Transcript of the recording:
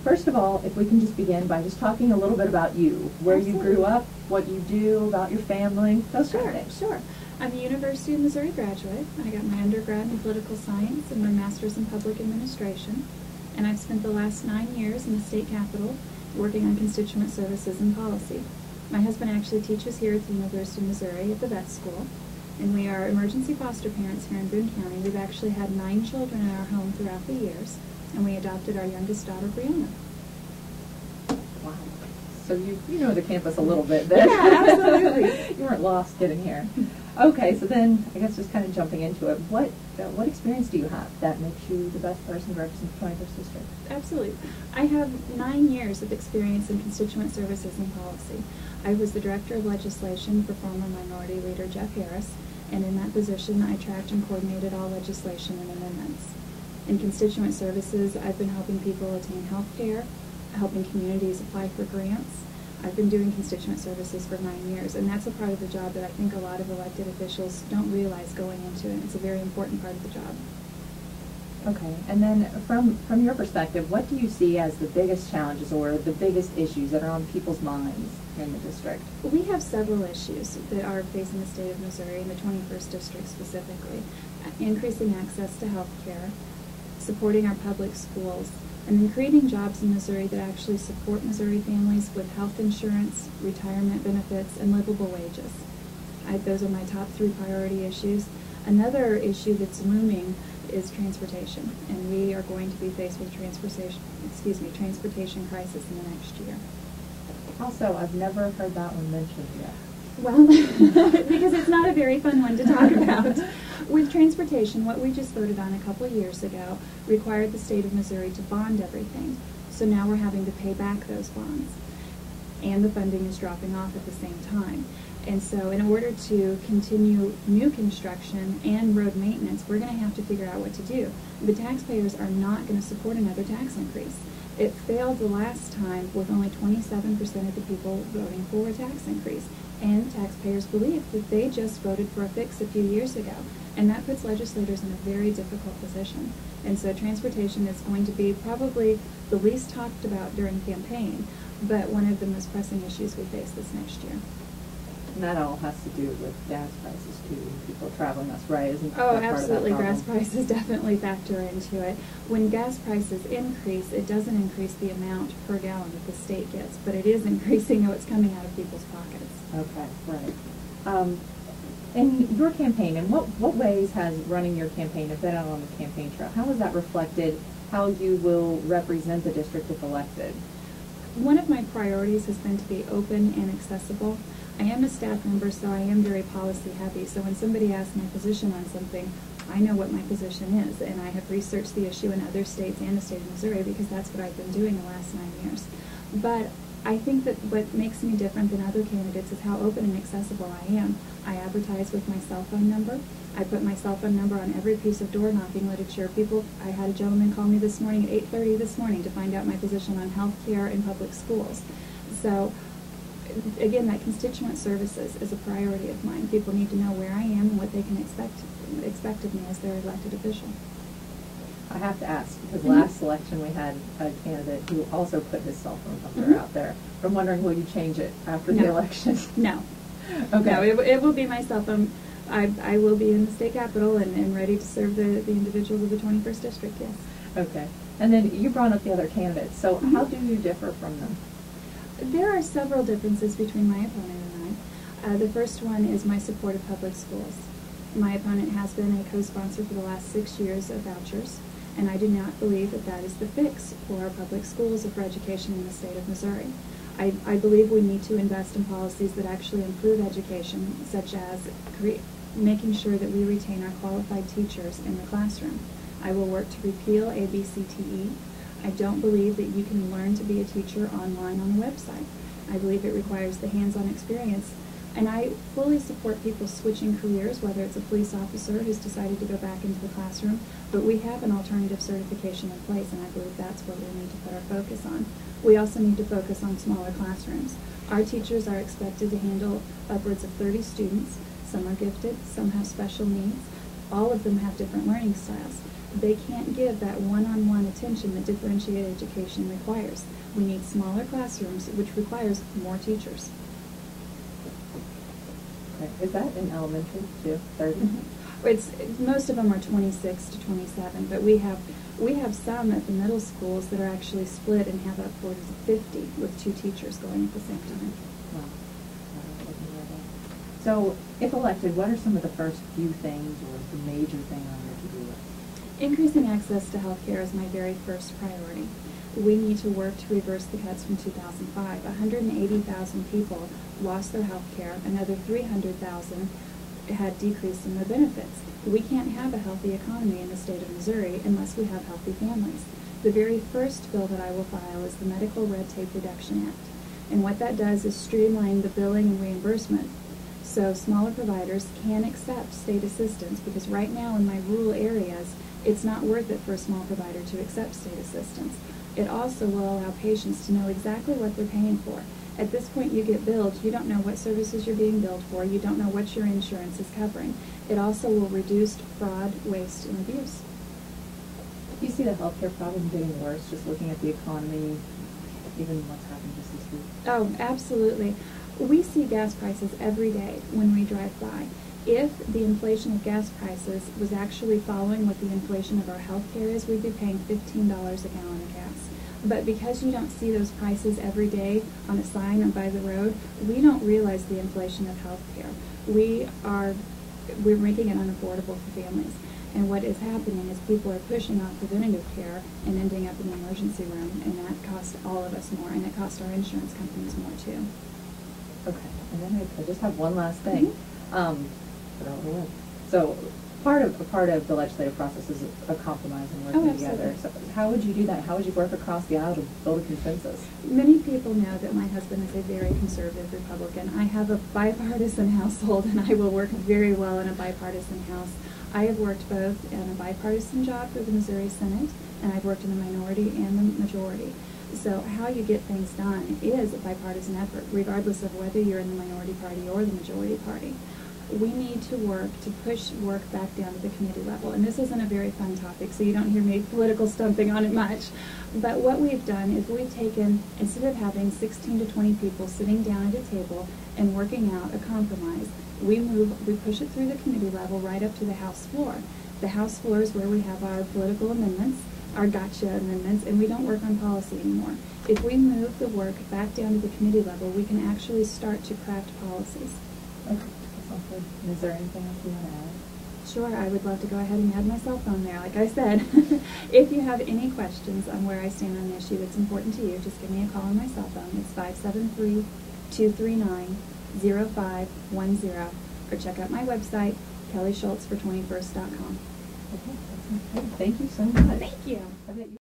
first of all, if we can just begin by just talking a little bit about you, where Absolutely. you grew up, what you do, about your family, those kind of Sure, things. sure. I'm a University of Missouri graduate. I got my undergrad in political science and my master's in public administration. And I've spent the last 9 years in the state capitol working on constituent services and policy. My husband actually teaches here at the University of Missouri at the vet school. And we are emergency foster parents here in Boone County. We've actually had 9 children in our home throughout the years. And we adopted our youngest daughter, Brianna. Wow. So you know the campus a little bit then. Yeah, absolutely. You weren't lost getting here. Okay, so then I guess just kind of jumping into it, what experience do you have that makes you the best person to represent the 21st District? Absolutely. I have 9 years of experience in constituent services and policy. I was the Director of Legislation for former Minority Leader Jeff Harris, and in that position I tracked and coordinated all legislation and amendments. In constituent services, I've been helping people attain health care, helping communities apply for grants. I've been doing constituent services for 9 years, and that's a part of the job that I think a lot of elected officials don't realize going into it. It's a very important part of the job. Okay, and then from your perspective, what do you see as the biggest challenges or the biggest issues that are on people's minds in the district? We have several issues that are facing the state of Missouri and the 21st District specifically. Increasing access to health care, supporting our public schools, and then creating jobs in Missouri that actually support Missouri families with health insurance, retirement benefits, and livable wages. Those are my top 3 priority issues. Another issue that's looming is transportation, and we are going to be faced with transportation crisis in the next year. Also, I've never heard that one mentioned yet. Well, because it's not a very fun one to talk about. With transportation, what we just voted on a couple of years ago required the state of Missouri to bond everything. So now we're having to pay back those bonds. And the funding is dropping off at the same time. And so in order to continue new construction and road maintenance, we're going to have to figure out what to do. The taxpayers are not going to support another tax increase. It failed the last time with only 27% of the people voting for a tax increase. And taxpayers believe that they just voted for a fix a few years ago. And that puts legislators in a very difficult position. And so transportation is going to be probably the least talked about during campaign, but one of the most pressing issues we face this next year. And that all has to do with gas prices too, people traveling less, right? Isn't Oh, that absolutely. part of that Gas prices definitely factor into it. When gas prices increase, it doesn't increase the amount per gallon that the state gets, but it is increasing what's coming out of people's pockets. Okay, right. In your campaign, in what ways has running your campaign, if been out on the campaign trail, how has that reflected how you will represent the district if elected? One of my priorities has been to be open and accessible. I am a staff member, so I am very policy heavy. So when somebody asks my position on something, I know what my position is, and I have researched the issue in other states and the state of Missouri because that's what I've been doing the last 9 years. But I think that what makes me different than other candidates is how open and accessible I am. I advertise with my cell phone number. I put my cell phone number on every piece of door knocking literature. I had a gentleman call me this morning at 8:30 this morning to find out my position on health care and public schools. So again, that constituent services is a priority of mine. People need to know where I am and what they can expect of me as their elected official. I have to ask, because last election we had a candidate who also put his cell phone number out there. I'm wondering, will you change it after the election? No. Okay. No, it will be my cell phone. I will be in the state capitol and ready to serve the individuals of the 21st District, yes. Okay. And then you brought up the other candidates. So how do you differ from them? There are several differences between my opponent and I. The first one is my support of public schools. My opponent has been a co-sponsor for the last 6 years of vouchers, and I do not believe that that is the fix for our public schools or for education in the state of Missouri. I believe we need to invest in policies that actually improve education, such as making sure that we retain our qualified teachers in the classroom. I will work to repeal ABCTE. I don't believe that you can learn to be a teacher online on a website. I believe it requires the hands-on experience. And I fully support people switching careers, whether it's a police officer who's decided to go back into the classroom, but we have an alternative certification in place, and I believe that's what we need to put our focus on. We also need to focus on smaller classrooms. Our teachers are expected to handle upwards of 30 students. Some are gifted, some have special needs. All of them have different learning styles. They can't give that one-on-one attention that differentiated education requires. We need smaller classrooms, which requires more teachers. Okay. Is that in elementary too? 30? Most of them are 26 to 27, but we have some at the middle schools that are actually split and have upwards of 50 with 2 teachers going at the same time. Wow. So, if elected, what are some of the first few things or the major thing on your to-do list? Increasing access to health care is my very first priority. We need to work to reverse the cuts from 2005. 180,000 people lost their health care. Another 300,000 had decreased in their benefits. We can't have a healthy economy in the state of Missouri unless we have healthy families. The very first bill that I will file is the Medical Red Tape Reduction Act. And what that does is streamline the billing and reimbursement so smaller providers can accept state assistance, because right now in my rural areas, it's not worth it for a small provider to accept state assistance. It also will allow patients to know exactly what they're paying for. At this point you get billed, you don't know what services you're being billed for, you don't know what your insurance is covering. It also will reduce fraud, waste, and abuse. Do you see the healthcare problem getting worse, just looking at the economy, even what's happened just this week? Oh, absolutely. We see gas prices every day when we drive by. If the inflation of gas prices was actually following what the inflation of our health care is, we'd be paying $15 a gallon of gas. But because you don't see those prices every day on a sign or by the road, we don't realize the inflation of health care. We're making it unaffordable for families. And what is happening is people are pushing off preventative care and ending up in the emergency room, and that costs all of us more, and it costs our insurance companies more too. Okay, and then I just have one last thing. So part of the legislative process is a compromise and working together. So how would you do that? How would you work across the aisle to build a consensus? Many people know that my husband is a very conservative Republican. I have a bipartisan household, and I will work very well in a bipartisan house. I have worked both in a bipartisan job for the Missouri Senate, and I've worked in the minority and the majority. So how you get things done is a bipartisan effort, regardless of whether you're in the minority party or the majority party. We need to work to push work back down to the committee level. And this isn't a very fun topic, so you don't hear me political stumping on it much. But what we've done is we've taken, instead of having 16 to 20 people sitting down at a table and working out a compromise, we push it through the committee level right up to the House floor. The House floor is where we have our political amendments, our gotcha amendments, and we don't work on policy anymore. If we move the work back down to the committee level, we can actually start to craft policies. Okay, that sounds good. And is there anything else you want to add? Sure, I would love to go ahead and add my cell phone there, like I said. If you have any questions on where I stand on an issue that's important to you, just give me a call on my cell phone. It's 573-239-0510, or check out my website, kellyschultzfor21st.com. Okay, that sounds good. Thank you so much. Thank you.